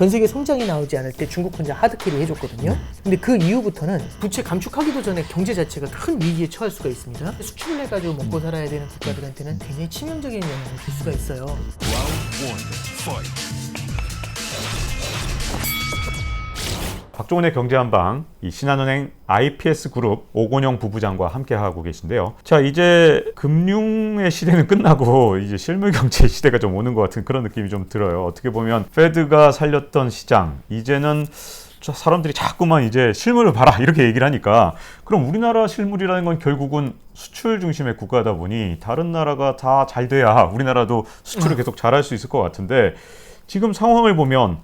전 세계 성장이 나오지 않을 때 중국 혼자 하드캐리 해줬거든요. 근데 그 이후부터는 부채 감축하기도 전에 경제 자체가 큰 위기에 처할 수가 있습니다. 수출을 해가지고 먹고 살아야 되는 국가들한테는 굉장히 치명적인 영향을 줄 수가 있어요. 박종훈의 경제한방, 이 신한은행 IPS그룹 오건영 부부장과 함께하고 계신데요. 자, 이제 금융의 시대는 끝나고 이제 실물 경제 시대가 좀 오는 것 같은 그런 느낌이 좀 들어요. 어떻게 보면 페드가 살렸던 시장, 이제는 사람들이 자꾸만 이제 실물을 봐라 이렇게 얘기를 하니까, 그럼 우리나라 실물이라는 건 결국은 수출 중심의 국가다 보니 다른 나라가 다 잘 돼야 우리나라도 수출을 계속 잘할 수 있을 것 같은데, 지금 상황을 보면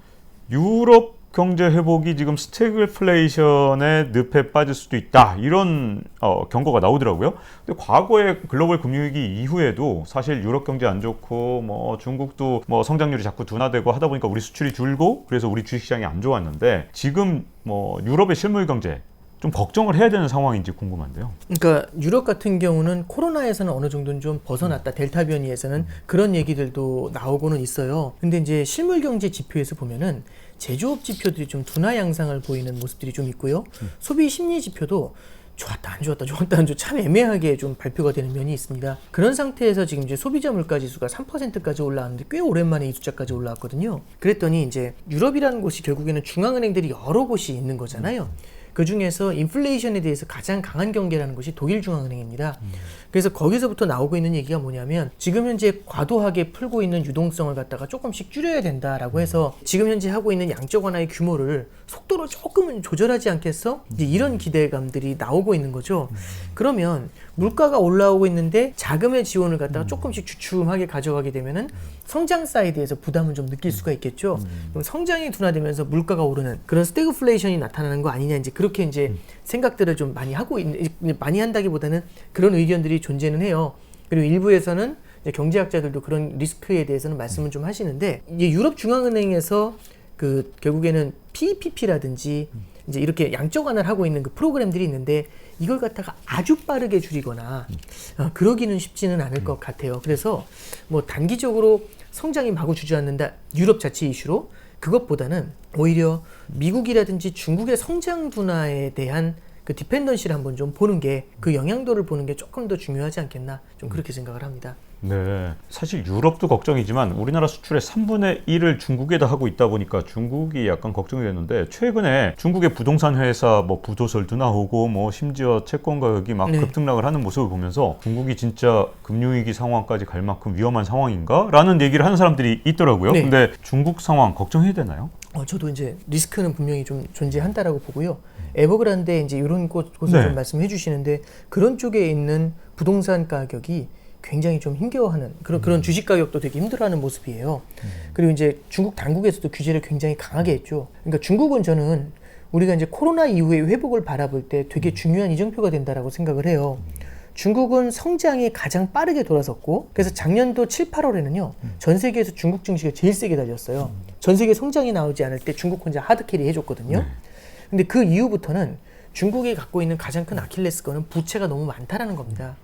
유럽 경제 회복이 지금 스태그플레이션의 늪에 빠질 수도 있다, 이런 경고가 나오더라고요. 근데 과거에 글로벌 금융위기 이후에도 사실 유럽 경제 안 좋고 뭐 중국도 뭐 성장률이 자꾸 둔화되고 하다 보니까 우리 수출이 줄고 그래서 우리 주식시장이 안 좋았는데, 지금 뭐 유럽의 실물 경제 좀 걱정을 해야 되는 상황인지 궁금한데요. 그러니까 유럽 같은 경우는 코로나에서는 어느 정도는 좀 벗어났다. 델타 변이에서는 그런 얘기들도 나오고는 있어요. 근데 이제 실물 경제 지표에서 보면은 제조업 지표들이 좀 둔화 양상을 보이는 모습들이 좀 있고요. 소비 심리 지표도 좋았다 안 좋았다 좋았다 안 좋았다 참 애매하게 좀 발표가 되는 면이 있습니다. 그런 상태에서 지금 이제 소비자 물가 지수가 3%까지 올라왔는데 꽤 오랜만에 이 숫자까지 올라왔거든요. 그랬더니 이제 유럽이라는 곳이 결국에는 중앙은행들이 여러 곳이 있는 거잖아요. 그 중에서 인플레이션에 대해서 가장 강한 경계라는 것이 독일 중앙은행입니다. 그래서 거기서부터 나오고 있는 얘기가 뭐냐면, 지금 현재 과도하게 풀고 있는 유동성을 갖다가 조금씩 줄여야 된다라고 해서 지금 현재 하고 있는 양적 완화의 규모를 속도로 조금은 조절하지 않겠어? 이제 이런 기대감들이 나오고 있는 거죠. 그러면 물가가 올라오고 있는데 자금의 지원을 갖다가 조금씩 주춤하게 가져가게 되면은 성장 사이드에서 부담을 좀 느낄 수가 있겠죠. 그럼 성장이 둔화되면서 물가가 오르는 그런 스태그플레이션이 나타나는 거 아니냐, 이제 그렇게 이제 생각들을 좀 많이 하고 많이 한다기보다는 그런 의견들이 존재는 해요. 그리고 일부에서는 이제 경제학자들도 그런 리스크에 대해서는 말씀을 좀 하시는데, 이제 유럽 중앙은행에서 그 결국에는 PPP라든지 이제 이렇게 양적 완화를 하고 있는 그 프로그램들이 있는데, 이걸 갖다가 아주 빠르게 줄이거나 그러기는 쉽지는 않을 것 같아요. 그래서 뭐 단기적으로 성장이 마구 주저앉는다, 유럽 자체 이슈로, 그것보다는 오히려 미국이라든지 중국의 성장 둔화에 대한 그 디펜던시를 한번 좀 보는 게, 그 영향도를 보는 게 조금 더 중요하지 않겠나, 좀 그렇게 생각을 합니다. 네, 사실 유럽도 걱정이지만 우리나라 수출의 3분의 1을 중국에다 하고 있다 보니까 중국이 약간 걱정이 됐는데, 최근에 중국의 부동산 회사 뭐 부도설도 나오고 뭐 심지어 채권 가격이 막 급등락을 하는 모습을 보면서 중국이 진짜 금융위기 상황까지 갈 만큼 위험한 상황인가? 라는 얘기를 하는 사람들이 있더라고요. 네. 근데 중국 상황 걱정해야 되나요? 저도 이제 리스크는 분명히 좀 존재한다라고 보고요. 에버그란데 이제 이런 곳을 좀 말씀해 주시는데, 그런 쪽에 있는 부동산 가격이 굉장히 좀 힘겨워하는 그런 주식 가격도 되게 힘들어하는 모습이에요. 그리고 이제 중국 당국에서도 규제를 굉장히 강하게 했죠. 그러니까 중국은 저는 우리가 이제 코로나 이후의 회복을 바라볼 때 되게 중요한 이정표가 된다라고 생각을 해요. 중국은 성장이 가장 빠르게 돌아섰고, 그래서 작년도 7, 8월에는요 전 세계에서 중국 증시가 제일 세게 달렸어요. 전 세계 성장이 나오지 않을 때 중국 혼자 하드캐리 해줬거든요. 근데 그 이후부터는 중국이 갖고 있는 가장 큰 아킬레스건은 부채가 너무 많다라는 겁니다.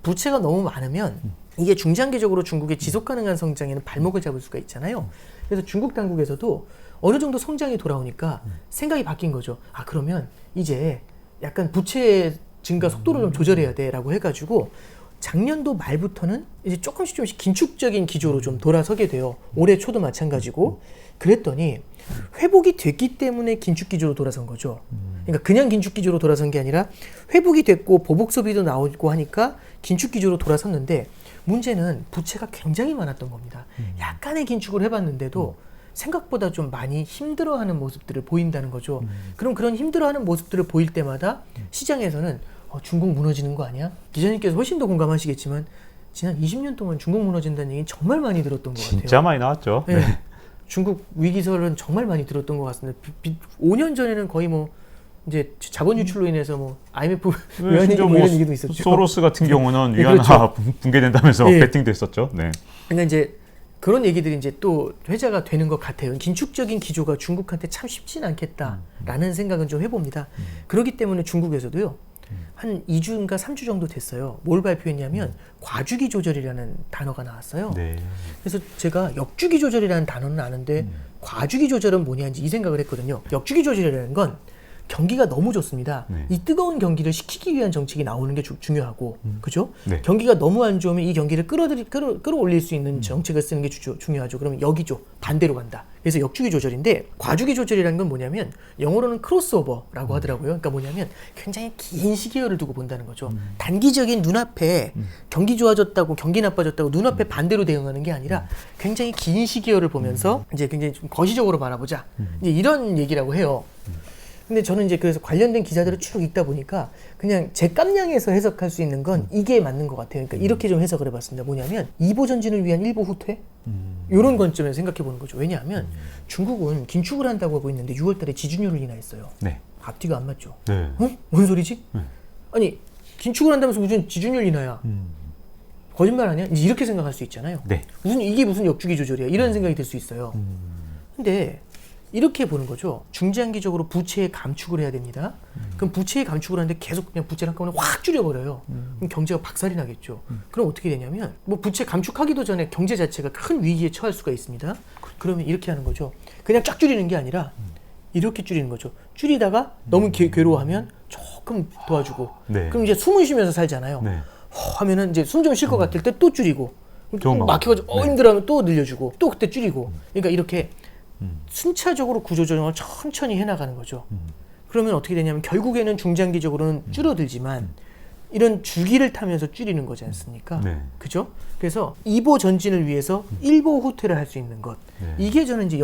부채가 너무 많으면 이게 중장기적으로 중국의 지속 가능한 성장에는 발목을 잡을 수가 있잖아요. 그래서 중국 당국에서도 어느 정도 성장이 돌아오니까 생각이 바뀐 거죠. 그러면 이제 약간 부채 증가 속도를 좀 조절해야 돼라고 해가지고 작년도 말부터는 이제 조금씩 긴축적인 기조로 좀 돌아서게 돼요. 올해 초도 마찬가지고. 그랬더니 회복이 됐기 때문에 긴축 기조로 돌아선 거죠. 그러니까 그냥 긴축 기조로 돌아선 게 아니라 회복이 됐고 보복 소비도 나오고 하니까 긴축 기조로 돌아섰는데, 문제는 부채가 굉장히 많았던 겁니다. 약간의 긴축을 해봤는데도 생각보다 좀 많이 힘들어하는 모습들을 보인다는 거죠. 그럼 그런 힘들어하는 모습들을 보일 때마다 시장에서는 중국 무너지는 거 아니야? 기자님께서 훨씬 더 공감하시겠지만 지난 20년 동안 중국 무너진다는 얘기는 정말 많이 들었던 것 같아요. 진짜 많이 나왔죠. 네. 중국 위기설은 정말 많이 들었던 것 같습니다. 5년 전에는 거의 뭐 이제 자본 유출로 인해서 뭐 IMF 외환위기 뭐 이런 얘기도 있었죠. 소로스 같은 경우는 위안화 그렇죠. 붕괴된다면서 베팅도 했었죠. 네. 그러니까 이제 그런 얘기들이 이제 또 회자가 되는 것 같아요. 긴축적인 기조가 중국한테 참 쉽진 않겠다라는 생각은 좀 해봅니다. 그렇기 때문에 중국에서도요, 한 2주인가 3주 정도 됐어요. 뭘 발표했냐면 과주기 조절이라는 단어가 나왔어요. 네. 그래서 제가 역주기 조절이라는 단어는 아는데 과주기 조절은 뭐냐 이제 이 생각을 했거든요. 역주기 조절이라는 건 경기가 너무 좋습니다. 네. 이 뜨거운 경기를 식히기 위한 정책이 나오는 게 중요하고, 그죠? 네. 경기가 너무 안 좋으면 이 경기를 끌어올릴 수 있는 정책을 쓰는 게 중요하죠. 그러면 여기죠. 반대로 간다. 그래서 역주기 조절인데, 과주기 조절이라는 건 뭐냐면 영어로는 크로스오버라고 하더라고요. 그러니까 뭐냐면 굉장히 긴 시기열을 두고 본다는 거죠. 단기적인 눈앞에 경기 좋아졌다고 경기 나빠졌다고 눈앞에 반대로 대응하는 게 아니라 굉장히 긴 시기열을 보면서 이제 굉장히 좀 거시적으로 바라보자. 이제 이런 얘기라고 해요. 근데 저는 이제 그래서 관련된 기사들을 쭉 읽다 보니까 그냥 제 깜냥에서 해석할 수 있는 건 이게 맞는 것 같아요. 그러니까 이렇게 좀 해석을 해봤습니다. 뭐냐면 2보 전진을 위한 1보 후퇴? 이런 관점에서 생각해 보는 거죠. 왜냐하면 중국은 긴축을 한다고 하고 있는데 6월 달에 지준율을 인하했어요. 네. 앞뒤가 안 맞죠. 네. 뭔 소리지? 네. 아니 긴축을 한다면서 무슨 지준율 인하야. 거짓말 아니야? 이제 이렇게 생각할 수 있잖아요. 네. 이게 무슨 역주기 조절이야. 이런 생각이 들 수 있어요. 근데 이렇게 보는 거죠. 중장기적으로 부채의 감축을 해야 됩니다. 그럼 부채의 감축을 하는데 계속 그냥 부채를 한꺼번에 확 줄여버려요. 그럼 경제가 박살이 나겠죠. 그럼 어떻게 되냐면 뭐 부채 감축하기도 전에 경제 자체가 큰 위기에 처할 수가 있습니다. 그러면 이렇게 하는 거죠. 그냥 쫙 줄이는 게 아니라 이렇게 줄이는 거죠. 줄이다가 너무 괴로워하면 조금 도와주고. 네. 그럼 이제 숨을 쉬면서 살잖아요. 네. 하면은 이제 숨 좀 쉴 것 같을 때 또 줄이고. 막혀가지고 힘들어하면 또 늘려주고 또 그때 줄이고. 그러니까 이렇게 순차적으로 구조조정을 천천히 해나가는 거죠. 그러면 어떻게 되냐면 결국에는 중장기적으로는 줄어들지만 이런 주기를 타면서 줄이는 거지 않습니까? 네. 그죠? 그래서 2보 전진을 위해서 1보 후퇴를 할 수 있는 것. 네. 이게 저는 이제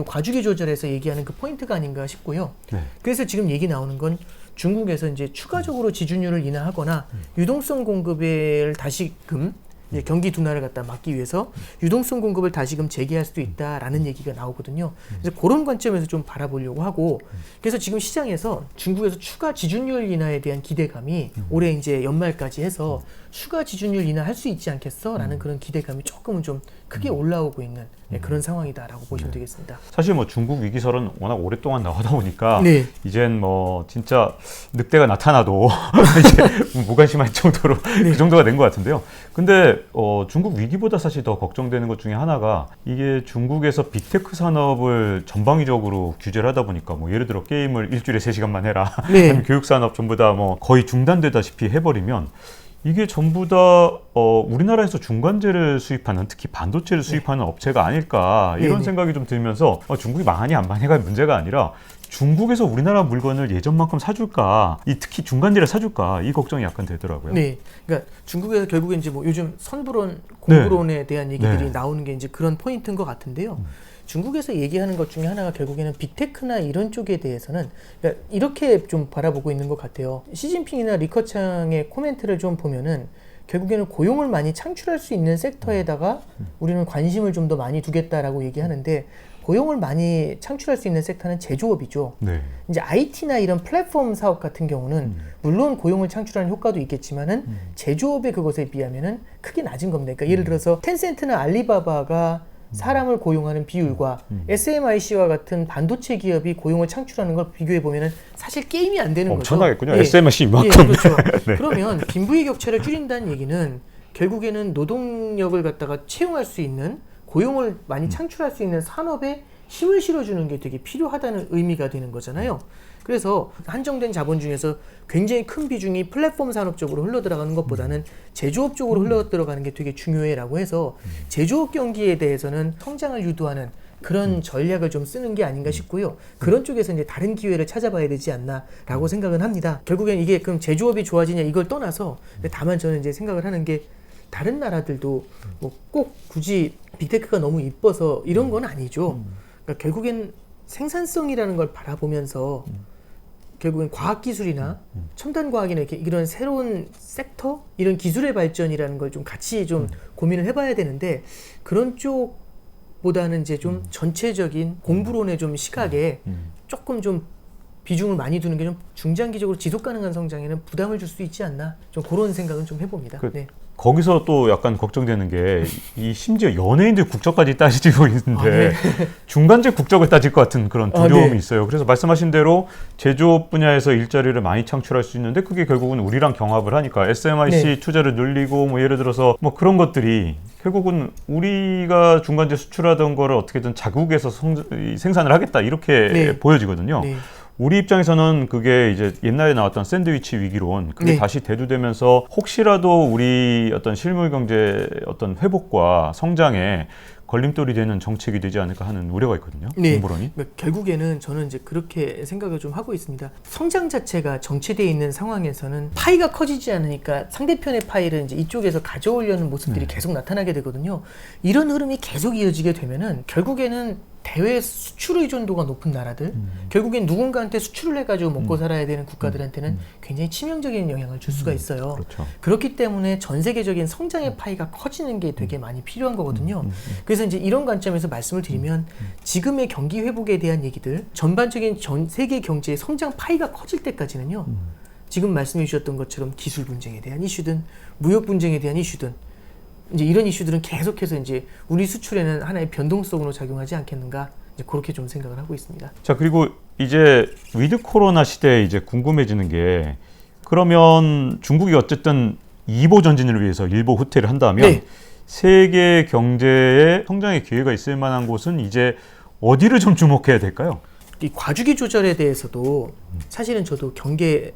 과주기 조절에서 얘기하는 그 포인트가 아닌가 싶고요. 네. 그래서 지금 얘기 나오는 건 중국에서 이제 추가적으로 지준율을 인하하거나 유동성 공급을 다시금 이제 경기 둔화를 갖다 막기 위해서 유동성 공급을 다시금 재개할 수도 있다라는 얘기가 나오거든요. 그래서 그런 관점에서 좀 바라보려고 하고, 그래서 지금 시장에서 중국에서 추가 지준율 인하에 대한 기대감이 올해 이제 연말까지 해서 추가 지준율 인하할 수 있지 않겠어라는 그런 기대감이 조금은 좀 크게 올라오고 있는 그런 상황이다라고 보시면 되겠습니다. 사실 뭐 중국 위기설은 워낙 오랫동안 나오다 보니까 네. 이젠 뭐 진짜 늑대가 나타나도 이제 무관심할 정도로 그 정도가 된 것 같은데요. 근데 중국 위기보다 사실 더 걱정되는 것 중에 하나가 이게 중국에서 빅테크 산업을 전방위적으로 규제를 하다 보니까 뭐 예를 들어 게임을 일주일에 3시간만 해라. 네. 아니면 교육 산업 전부 다 뭐 거의 중단되다시피 해버리면 이게 전부 다 우리나라에서 중간재를 수입하는, 특히 반도체를 수입하는 업체가 아닐까 이런 네네. 생각이 좀 들면서 중국이 망하니 안 망하니가 문제가 아니라 중국에서 우리나라 물건을 예전만큼 사줄까, 특히 중간재를 사줄까 이 걱정이 약간 되더라고요. 네, 그러니까 중국에서 결국에 이제 뭐 요즘 선불원, 공불원에 대한 얘기들이 네. 나오는 게 이제 그런 포인트인 것 같은데요. 중국에서 얘기하는 것 중에 하나가 결국에는 빅테크나 이런 쪽에 대해서는 그러니까 이렇게 좀 바라보고 있는 것 같아요. 시진핑이나 리커창의 코멘트를 좀 보면은 결국에는 고용을 많이 창출할 수 있는 섹터에다가 우리는 관심을 좀 더 많이 두겠다라고 얘기하는데, 고용을 많이 창출할 수 있는 섹터는 제조업이죠. 네. 이제 IT나 이런 플랫폼 사업 같은 경우는 물론 고용을 창출하는 효과도 있겠지만은 제조업의 그것에 비하면은 크게 낮은 겁니다. 그러니까 예를 들어서 텐센트나 알리바바가 사람을 고용하는 비율과 SMIC와 같은 반도체 기업이 고용을 창출하는 걸 비교해 보면은 사실 게임이 안 되는 거죠. 엄청나겠군요. 예. SMIC 이만큼. 예, 그렇죠. 네. 그러면 빈부의 격차를 줄인다는 얘기는 결국에는 노동력을 갖다가 채용할 수 있는, 고용을 많이 창출할 수 있는 산업에 힘을 실어주는 게 되게 필요하다는 의미가 되는 거잖아요. 그래서 한정된 자본 중에서 굉장히 큰 비중이 플랫폼 산업 쪽으로 흘러들어가는 것보다는 제조업 쪽으로 흘러들어가는 게 되게 중요해라고 해서 제조업 경기에 대해서는 성장을 유도하는 그런 전략을 좀 쓰는 게 아닌가 싶고요. 그런 쪽에서 이제 다른 기회를 찾아봐야 되지 않나라고 생각은 합니다. 결국엔 이게 그럼 제조업이 좋아지냐 이걸 떠나서, 다만 저는 이제 생각을 하는 게 다른 나라들도 뭐 꼭 굳이 빅테크가 너무 이뻐서 이런 건 아니죠. 그러니까 결국엔 생산성이라는 걸 바라보면서 결국엔 과학기술이나 첨단과학이나 이런 새로운 섹터, 이런 기술의 발전이라는 걸 좀 같이 좀 고민을 해봐야 되는데, 그런 쪽보다는 이제 좀 전체적인 공부론의 좀 시각에 조금 좀 비중을 많이 두는 게 좀 중장기적으로 지속 가능한 성장에는 부담을 줄 수 있지 않나, 좀 그런 생각은 좀 해봅니다. 네. 거기서 또 약간 걱정되는 게 이 심지어 연예인들 국적까지 따지고 있는데 중간재 국적을 따질 것 같은 그런 두려움이 있어요. 그래서 말씀하신 대로 제조업 분야에서 일자리를 많이 창출할 수 있는데 그게 결국은 우리랑 경합을 하니까 SMIC 투자를 늘리고 뭐 예를 들어서 뭐 그런 것들이 결국은 우리가 중간재 수출하던 거를 어떻게든 자국에서 생산을 하겠다 이렇게 보여지거든요. 우리 입장에서는 그게 이제 옛날에 나왔던 샌드위치 위기론 그게 다시 대두되면서 혹시라도 우리 어떤 실물 경제 어떤 회복과 성장에 걸림돌이 되는 정책이 되지 않을까 하는 우려가 있거든요. 공보론이. 그러니까 결국에는 저는 이제 그렇게 생각을 좀 하고 있습니다. 성장 자체가 정체되어 있는 상황에서는 파이가 커지지 않으니까 상대편의 파이를 이제 이쪽에서 가져오려는 모습들이 계속 나타나게 되거든요. 이런 흐름이 계속 이어지게 되면은 결국에는 대외 수출 의존도가 높은 나라들, 결국엔 누군가한테 수출을 해가지고 먹고 살아야 되는 국가들한테는 굉장히 치명적인 영향을 줄 수가 있어요. 그렇죠. 그렇기 때문에 전 세계적인 성장의 파이가 커지는 게 되게 많이 필요한 거거든요. 그래서 이제 이런 관점에서 말씀을 드리면 지금의 경기 회복에 대한 얘기들, 전반적인 전 세계 경제의 성장 파이가 커질 때까지는요. 지금 말씀해 주셨던 것처럼 기술 분쟁에 대한 이슈든 무역 분쟁에 대한 이슈든 이제 이런 이슈들은 계속해서 이제 우리 수출에는 하나의 변동성으로 작용하지 않겠는가 이제 그렇게 좀 생각을 하고 있습니다. 자, 그리고 이제 위드 코로나 시대에 이제 궁금해지는 게 그러면 중국이 어쨌든 2보 전진을 위해서 1보 후퇴를 한다면 세계 경제의 성장의 기회가 있을 만한 곳은 이제 어디를 좀 주목해야 될까요? 이 과주기 조절에 대해서도 사실은 저도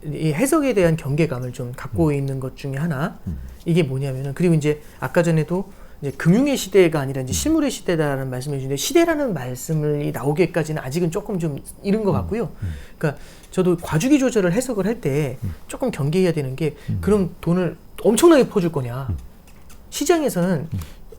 이 해석에 대한 경계감을 좀 갖고 있는 것 중에 하나 이게 뭐냐면은 그리고 이제 아까 전에도 이제 금융의 시대가 아니라 이제 실물의 시대다라는 말씀을 해주는데 시대라는 말씀이 나오기까지는 아직은 조금 좀 이른 것 같고요. 그러니까 저도 과주기 조절을 해석을 할 때 조금 경계해야 되는 게 그럼 돈을 엄청나게 퍼줄 거냐? 시장에서는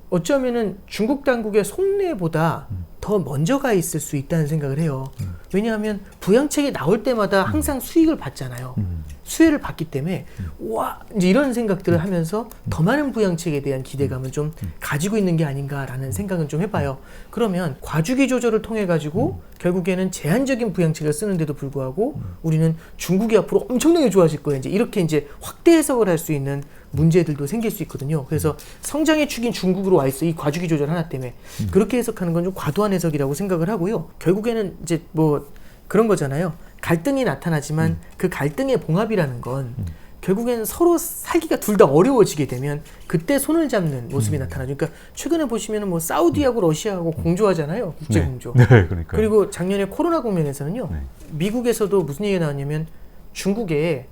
어쩌면은 중국 당국의 속내보다 더 먼저 가 있을 수 있다는 생각을 해요. 왜냐하면 부양책이 나올 때마다 항상 수익을 받잖아요. 수혜를 받기 때문에 와 이제 이런 생각들을 하면서 더 많은 부양책에 대한 기대감을 좀 가지고 있는 게 아닌가라는 생각은 좀 해봐요. 그러면 과주기 조절을 통해 가지고 결국에는 제한적인 부양책을 쓰는데도 불구하고 우리는 중국이 앞으로 엄청나게 좋아질 거예요. 이제 이렇게 이제 확대 해석을 할 수 있는 문제들도 생길 수 있거든요. 그래서 성장의 축인 중국으로 와 있어 이 과주기 조절 하나 때문에 그렇게 해석하는 건 좀 과도한 해석이라고 생각을 하고요. 결국에는 이제 뭐 그런 거잖아요. 갈등이 나타나지만 그 갈등의 봉합이라는 건 결국에는 서로 살기가 둘 다 어려워지게 되면 그때 손을 잡는 모습이 나타나죠. 그러니까 최근에 보시면은 뭐 사우디하고 러시아하고 공조하잖아요. 국제 공조. 그러니까요. 그리고 작년에 코로나 국면에서는요. 미국에서도 무슨 얘기가 나왔냐면 중국에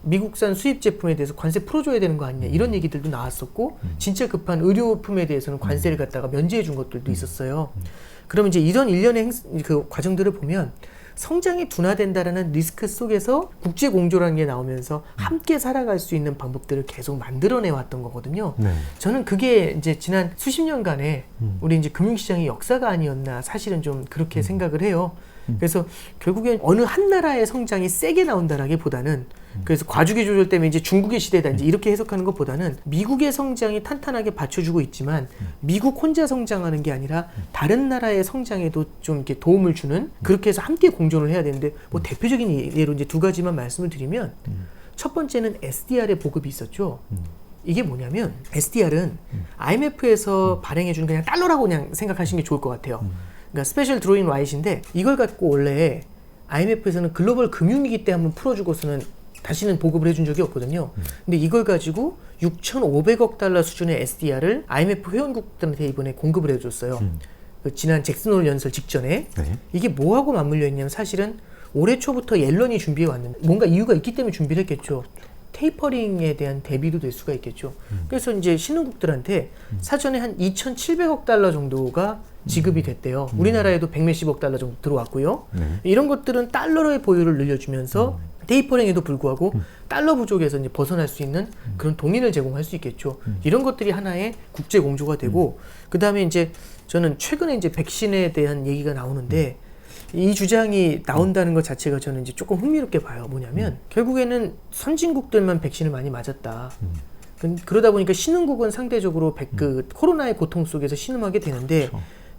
미국산 수입 제품에 대해서 관세 풀어줘야 되는 거 아니냐 이런 얘기들도 나왔었고 진짜 급한 의료품에 대해서는 관세를 갖다가 면제해 준 것들도 있었어요. 그러면 이제 이런 일련의 그 과정들을 보면 성장이 둔화된다라는 리스크 속에서 국제 공조라는 게 나오면서 함께 살아갈 수 있는 방법들을 계속 만들어내 왔던 거거든요. 저는 그게 이제 지난 수십 년간의 우리 이제 금융시장의 역사가 아니었나 사실은 좀 그렇게 생각을 해요. 그래서 결국엔 어느 한 나라의 성장이 세게 나온다라기보다는 그래서 과주기 조절 때문에 이제 중국의 시대다 이제 이렇게 해석하는 것보다는 미국의 성장이 탄탄하게 받쳐주고 있지만 미국 혼자 성장하는 게 아니라 다른 나라의 성장에도 좀 이렇게 도움을 주는 그렇게 해서 함께 공존을 해야 되는데 뭐 대표적인 예로 이제 두 가지만 말씀을 드리면 첫 번째는 SDR의 보급이 있었죠. 이게 뭐냐면 SDR은 IMF에서 발행해주는 그냥 달러라고 그냥 생각하시는 게 좋을 것 같아요. 그러니까 스페셜 드로잉 라이트인데 이걸 갖고 원래 IMF에서는 글로벌 금융위기 때 한번 풀어주고서는 다시는 보급을 해준 적이 없거든요. 근데 이걸 가지고 6,500억 달러 수준의 SDR을 IMF 회원국들한테 이번에 공급을 해줬어요. 그 지난 잭슨홀 연설 직전에 이게 뭐하고 맞물려 있냐면 사실은 올해 초부터 옐런이 준비해 왔는데 뭔가 이유가 있기 때문에 준비를 했겠죠. 테이퍼링에 대한 대비도 될 수가 있겠죠. 그래서 이제 신흥국들한테 사전에 한 2,700억 달러 정도가 지급이 됐대요. 우리나라에도 100몇십억 달러 정도 들어왔고요. 이런 것들은 달러의 보유를 늘려주면서 테이퍼링에도 불구하고 달러 부족에서 이제 벗어날 수 있는 그런 동인을 제공할 수 있겠죠. 이런 것들이 하나의 국제 공조가 되고 그 다음에 이제 저는 최근에 이제 백신에 대한 얘기가 나오는데 이 주장이 나온다는 것 자체가 저는 이제 조금 흥미롭게 봐요. 뭐냐면 결국에는 선진국들만 백신을 많이 맞았다. 그러다 보니까 신흥국은 상대적으로 그 코로나의 고통 속에서 신음하게 되는데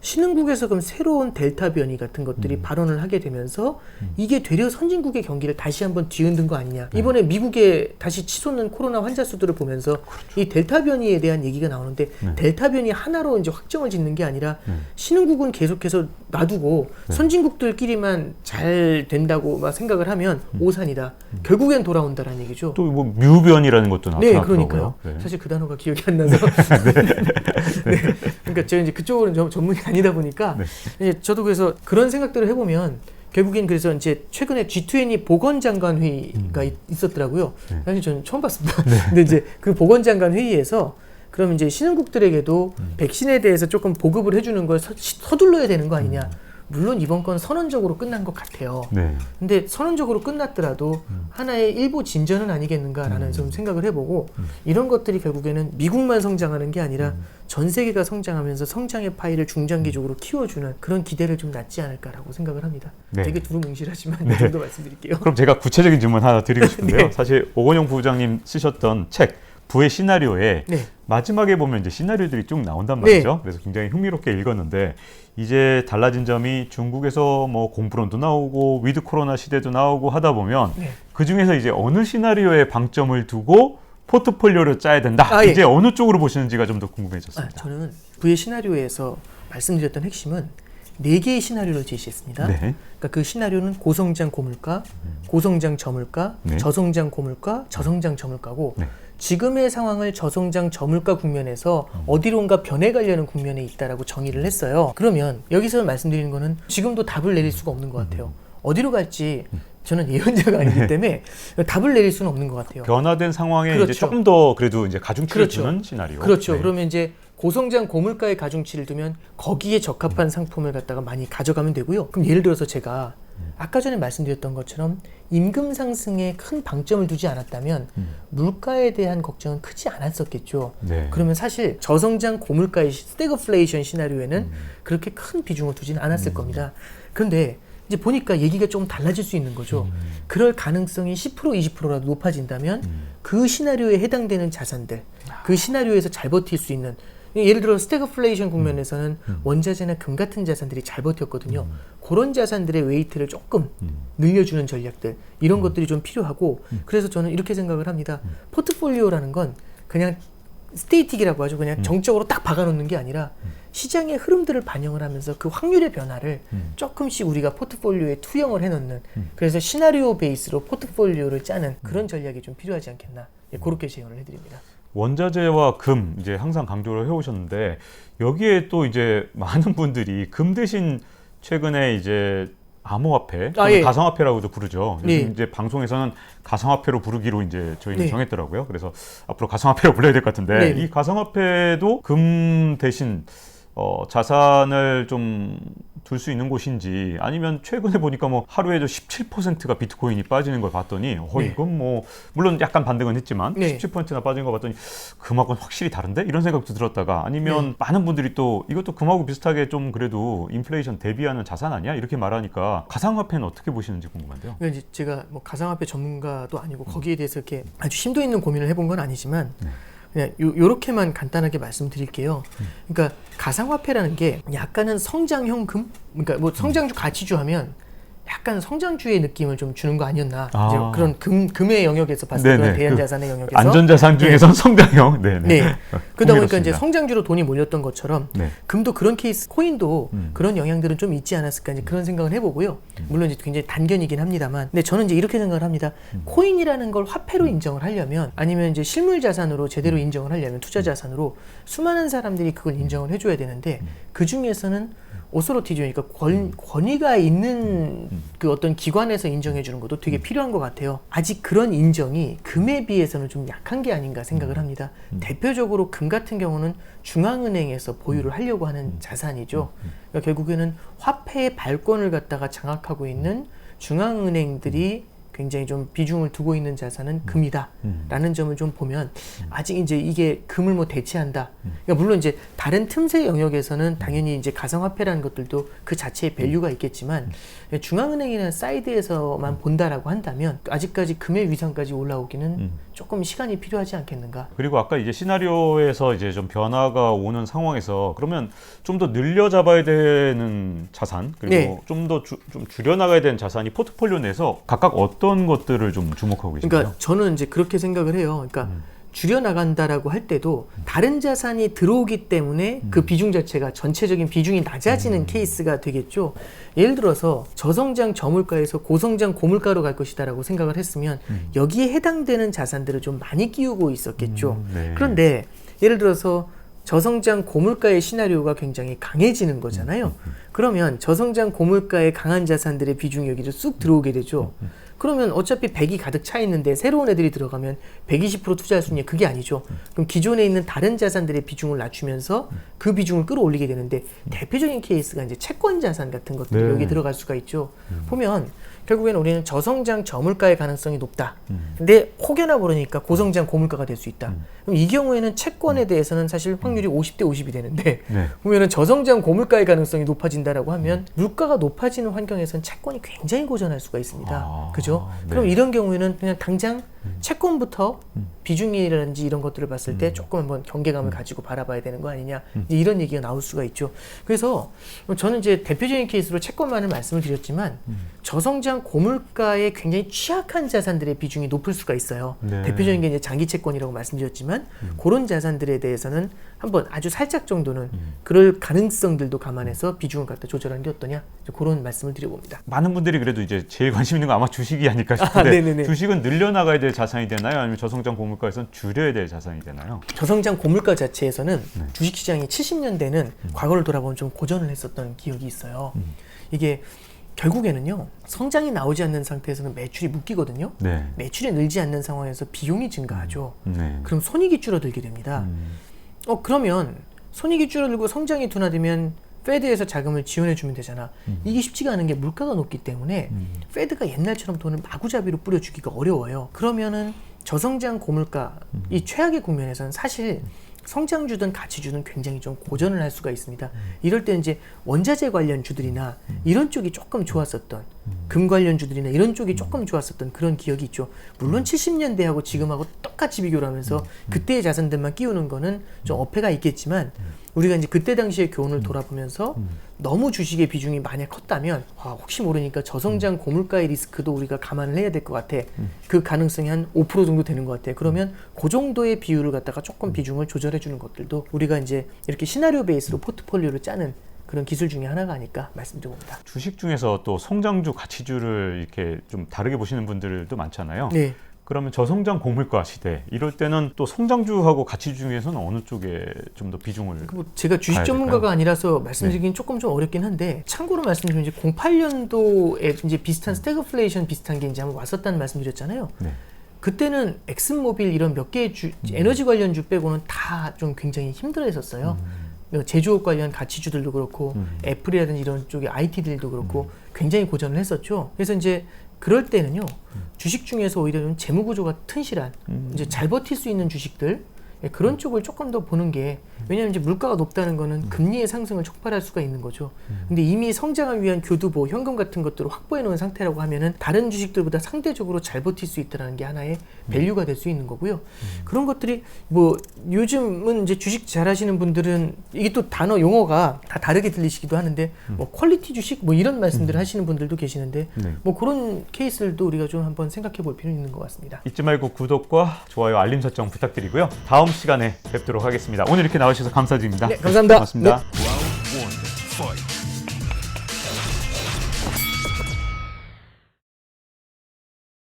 신흥국에서 그럼 새로운 델타 변이 같은 것들이 발원을 하게 되면서 이게 되려 선진국의 경기를 다시 한번 뒤흔든 거 아니냐. 이번에 미국에 다시 치솟는 코로나 환자 수들을 보면서 이 델타 변이에 대한 얘기가 나오는데 델타 변이 하나로 이제 확정을 짓는 게 아니라 신흥국은 계속해서 놔두고 선진국들끼리만 잘 된다고 막 생각을 하면 오산이다. 결국엔 돌아온다라는 얘기죠. 또 뭐 뮤변이라는 것도 네, 나타나더라고요. 그러니까요. 네. 사실 그 단어가 기억이 안 나서. 네. 그러니까 제가 이제 그쪽으로는 전문이 아니다 보니까 이제 저도 그래서 그런 생각들을 해보면 결국엔 그래서 이제 최근에 G20 보건장관 회의가 있었더라고요. 사실 저는 처음 봤습니다. 근데 이제 그 보건장관 회의에서 그럼 이제 신흥국들에게도 백신에 대해서 조금 보급을 해주는 걸 서둘러야 되는 거 아니냐. 물론 이번 건 선언적으로 끝난 것 같아요. 네. 근데 선언적으로 끝났더라도 하나의 일부 진전은 아니겠는가라는 좀 생각을 해보고 이런 것들이 결국에는 미국만 성장하는 게 아니라 전 세계가 성장하면서 성장의 파이를 중장기적으로 키워주는 그런 기대를 좀 낳지 않을까라고 생각을 합니다. 네. 되게 두루뭉실하지만 이 정도 말씀드릴게요. 그럼 제가 구체적인 질문 하나 드리고 싶은데요. 네. 사실 오건영 부부장님 쓰셨던 책 부의 시나리오에 네. 마지막에 보면 이제 시나리오들이 쭉 나온단 말이죠. 그래서 굉장히 흥미롭게 읽었는데 이제 달라진 점이 중국에서 뭐 공프론도 나오고 위드 코로나 시대도 나오고 하다 보면 그 중에서 이제 어느 시나리오에 방점을 두고 포트폴리오를 짜야 된다. 이제 어느 쪽으로 보시는지가 좀 더 궁금해졌습니다. 저는 부의 시나리오에서 말씀드렸던 핵심은 4개의 시나리오를 제시했습니다. 네. 그러니까 그 시나리오는 고성장 고물가, 고성장 저물가, 저성장 고물가, 저성장 저물가고 지금의 상황을 저성장 저물가 국면에서 어디론가 변해가려는 국면에 있다라고 정의를 했어요. 그러면 여기서 말씀드리는 거는 지금도 답을 내릴 수가 없는 것 같아요. 어디로 갈지 저는 예언자가 아니기 때문에 답을 내릴 수는 없는 것 같아요. 변화된 상황에 그렇죠. 이제 조금 더 그래도 이제 가중치를 그렇죠. 두는 시나리오. 그렇죠. 그러면 이제 고성장 고물가에 가중치를 두면 거기에 적합한 상품을 갖다가 많이 가져가면 되고요. 그럼 예를 들어서 제가 아까 전에 말씀드렸던 것처럼 임금 상승에 큰 방점을 두지 않았다면 물가에 대한 걱정은 크지 않았었겠죠. 네. 그러면 사실 저성장 고물가의 스태그플레이션 시나리오에는 그렇게 큰 비중을 두지는 않았을 겁니다. 그런데 이제 보니까 얘기가 좀 달라질 수 있는 거죠. 그럴 가능성이 10% 20%라도 높아진다면 그 시나리오에 해당되는 자산들, 그 시나리오에서 잘 버틸 수 있는 예를 들어 스태그플레이션 국면에서는 원자재나 금 같은 자산들이 잘 버텼거든요. 그런 자산들의 웨이트를 조금 늘려주는 전략들 이런 것들이 좀 필요하고 그래서 저는 이렇게 생각을 합니다. 포트폴리오라는 건 그냥 스테이틱이라고 하죠. 그냥 정적으로 딱 박아놓는 게 아니라 시장의 흐름들을 반영을 하면서 그 확률의 변화를 조금씩 우리가 포트폴리오에 투영을 해놓는 그래서 시나리오 베이스로 포트폴리오를 짜는 그런 전략이 좀 필요하지 않겠나 그렇게 제언을 해드립니다. 원자재와 금 이제 항상 강조를 해오셨는데 여기에 또 이제 많은 분들이 금 대신 최근에 이제 암호화폐, 가상화폐라고도 부르죠. 요즘 이제 방송에서는 가상화폐로 부르기로 이제 저희는 정했더라고요. 그래서 앞으로 가상화폐로 불러야 될 것 같은데 이 가상화폐도 금 대신 자산을 좀 둘 수 있는 곳인지 아니면 최근에 보니까 뭐 하루에도 17%가 비트코인이 빠지는 걸 봤더니 이건 뭐 물론 약간 반등은 했지만 17%나 빠진 거 봤더니 금하고는 확실히 다른데 이런 생각도 들었다가 아니면 많은 분들이 또 이것도 금하고 비슷하게 좀 그래도 인플레이션 대비하는 자산 아니야? 이렇게 말하니까 가상화폐는 어떻게 보시는지 궁금한데요. 그러니까 이제 제가 뭐 가상화폐 전문가도 아니고 거기에 대해서 이렇게 아주 심도 있는 고민을 해본 건 아니지만 그냥 요렇게만 간단하게 말씀드릴게요. 그러니까 가상화폐라는 게 약간은 성장형 금? 그러니까 뭐 성장주 가치주 하면 약간 성장주의 느낌을 좀 주는 거 아니었나. 이제 그런 금의 영역에서 봤을 때 그런 대한자산의 영역에서 안전자산 중에선 성장형. 그러다 보니까 이제 성장주로 돈이 몰렸던 것처럼 금도 그런 케이스, 코인도 그런 영향들은 좀 있지 않았을까 이제 그런 생각을 해보고요. 물론 이제 굉장히 단견이긴 합니다만, 근데 저는 이제 이렇게 생각을 합니다. 코인이라는 걸 화폐로 인정을 하려면 아니면 이제 실물 자산으로 제대로 인정을 하려면 투자 자산으로 수많은 사람들이 그걸 인정을 해줘야 되는데 그 중에서는 오소로티죠. 그러니까 권위가 있는 그 어떤 기관에서 인정해 주는 것도 되게 필요한 것 같아요. 아직 그런 인정이 금에 비해서는 좀 약한 게 아닌가 생각을 합니다. 대표적으로 금 같은 경우는 중앙은행에서 보유를 하려고 하는 자산이죠. 그러니까 결국에는 화폐의 발권을 갖다가 장악하고 있는 중앙은행들이 굉장히 좀 비중을 두고 있는 자산은 금이다라는 점을 좀 보면 아직 이제 이게 금을 뭐 대체한다. 그러니까 물론 이제 다른 틈새 영역에서는 당연히 이제 가상화폐라는 것들도 그 자체의 밸류가 있겠지만 중앙은행이나 사이드에서만 본다라고 한다면 아직까지 금의 위상까지 올라오기는 조금 시간이 필요하지 않겠는가. 그리고 아까 이제 시나리오에서 이제 좀 변화가 오는 상황에서 그러면 좀 더 늘려 잡아야 되는 자산 그리고 네. 좀 더 좀 줄여나가야 되는 자산이 포트폴리오 내에서 각각 어떤 것들을 좀 주목하고 계신가요? 그러니까 저는 이제 그렇게 생각을 해요. 그러니까 줄여나간다라고 할 때도 다른 자산이 들어오기 때문에 그 비중 자체가 전체적인 비중이 낮아지는 케이스가 되겠죠. 예를 들어서 저성장 저물가에서 고성장 고물가로 갈 것이다라고 생각을 했으면 여기에 해당되는 자산들을 좀 많이 끼우고 있었겠죠. 네. 그런데 예를 들어서 저성장 고물가의 시나리오가 굉장히 강해지는 거잖아요. 그러면 저성장 고물가의 강한 자산들의 비중이 여기로 쑥 들어오게 되죠. 그러면 어차피 100이 가득 차 있는데 새로운 애들이 들어가면 120% 투자할 수 있냐? 그게 아니죠. 그럼 기존에 있는 다른 자산들의 비중을 낮추면서 그 비중을 끌어올리게 되는데 대표적인 케이스가 이제 채권 자산 같은 것들이 네. 여기 들어갈 수가 있죠. 보면 결국에는 우리는 저성장 저물가의 가능성이 높다. 근데 혹여나 모르니까 고성장 고물가가 될 수 있다. 그럼 이 경우에는 채권에 대해서는 사실 확률이 50대 50이 되는데 네. 보면은 저성장 고물가의 가능성이 높아진다라고 하면 물가가 높아지는 환경에서는 채권이 굉장히 고전할 수가 있습니다. 아, 그죠? 네. 그럼 이런 경우에는 그냥 당장 채권부터 비중이라든지 이런 것들을 봤을 때 조금 한번 경계감을 가지고 바라봐야 되는 거 아니냐 이제 이런 얘기가 나올 수가 있죠. 그래서 저는 이제 대표적인 케이스로 채권만을 말씀을 드렸지만 저성장 고물가에 굉장히 취약한 자산들의 비중이 높을 수가 있어요. 네. 대표적인 게 이제 장기 채권이라고 말씀드렸지만 그런 자산들에 대해서는 한번 아주 살짝 정도는 그럴 가능성들도 감안해서 비중을 갖다 조절하는 게 어떠냐 그런 말씀을 드려봅니다. 많은 분들이 그래도 이제 제일 관심 있는 거 아마 주식이 아닐까 싶은데 네네네. 주식은 늘려나가야 될 자산이 되나요? 아니면 저성장 고물가에서는 줄여야 될 자산이 되나요? 저성장 고물가 자체에서는 주식시장이 70년대는 과거를 돌아보면 좀 고전을 했었던 기억이 있어요. 이게 결국에는요 성장이 나오지 않는 상태에서는 매출이 묶이거든요. 네. 매출이 늘지 않는 상황에서 비용이 증가하죠. 네. 그럼 손익이 줄어들게 됩니다. 그러면 손익이 줄어들고 성장이 둔화되면 페드에서 자금을 지원해 주면 되잖아. 이게 쉽지가 않은 게 물가가 높기 때문에 페드가 옛날처럼 돈을 마구잡이로 뿌려주기가 어려워요. 그러면은 저성장 고물가 이 최악의 국면에서는 사실 성장주든 가치주든 굉장히 좀 고전을 할 수가 있습니다. 이럴 때 이제 원자재 관련 주들이나 이런 쪽이 조금 좋았었던 금 관련 주들이나 이런 쪽이 조금 좋았었던 그런 기억이 있죠. 물론 70년대하고 지금하고 똑같이 비교를 하면서 그때의 자산들만 끼우는 거는 좀 어폐가 있겠지만 우리가 이제 그때 당시의 교훈을 돌아보면서 너무 주식의 비중이 만약 컸다면 혹시 모르니까 저성장 고물가의 리스크도 우리가 감안을 해야 될 것 같아. 그 가능성이 한 5% 정도 되는 것 같아. 그러면 그 정도의 비율을 갖다가 조금 비중을 조절해 주는 것들도 우리가 이제 이렇게 시나리오 베이스로 포트폴리오를 짜는 그런 기술 중에 하나가 아닐까 말씀드려봅니다. 주식 중에서 또 성장주, 가치주를 이렇게 좀 다르게 보시는 분들도 많잖아요. 네. 그러면 저성장 고물가 시대 이럴 때는 또 성장주하고 가치주 중에서는 어느 쪽에 좀 더 비중을 뭐 제가 주식 가야 전문가가 될까요? 아니라서 말씀드리긴 조금 좀 어렵긴 한데 참고로 말씀드리면 이제 08년도에 이제 비슷한 스태그플레이션 비슷한 게 이제 한번 왔었다는 말씀드렸잖아요. 네. 그때는 엑슨모빌 이런 몇 개의 에너지 관련 주 빼고는 다 좀 굉장히 힘들어했었어요. 제조업 관련 가치주들도 그렇고 애플이라든지 이런 쪽의 IT들도 그렇고 굉장히 고전을 했었죠. 그래서 이제 그럴 때는요 주식 중에서 오히려 좀 재무 구조가 튼실한 이제 잘 버틸 수 있는 주식들 그런 쪽을 조금 더 보는 게 왜냐하면 이제 물가가 높다는 거는 금리의 상승을 촉발할 수가 있는 거죠. 근데 이미 성장을 위한 교두보, 현금 같은 것들을 확보해 놓은 상태라고 하면은 다른 주식들보다 상대적으로 잘 버틸 수 있다는 게 하나의 밸류가 될 수 있는 거고요. 그런 것들이 뭐 요즘은 이제 주식 잘하시는 분들은 이게 또 단어 용어가 다 다르게 들리시기도 하는데 뭐 퀄리티 주식 뭐 이런 말씀들을 하시는 분들도 계시는데 네. 뭐 그런 케이스들도 우리가 좀 한번 생각해 볼 필요는 있는 것 같습니다. 잊지 말고 구독과 좋아요, 알림 설정 부탁드리고요. 다음 시간에 뵙도록 하겠습니다. 오늘 이렇게 나와주셔서 감사드립니다. 네, 감사합니다. 고맙습니다. 네. Round one, fight.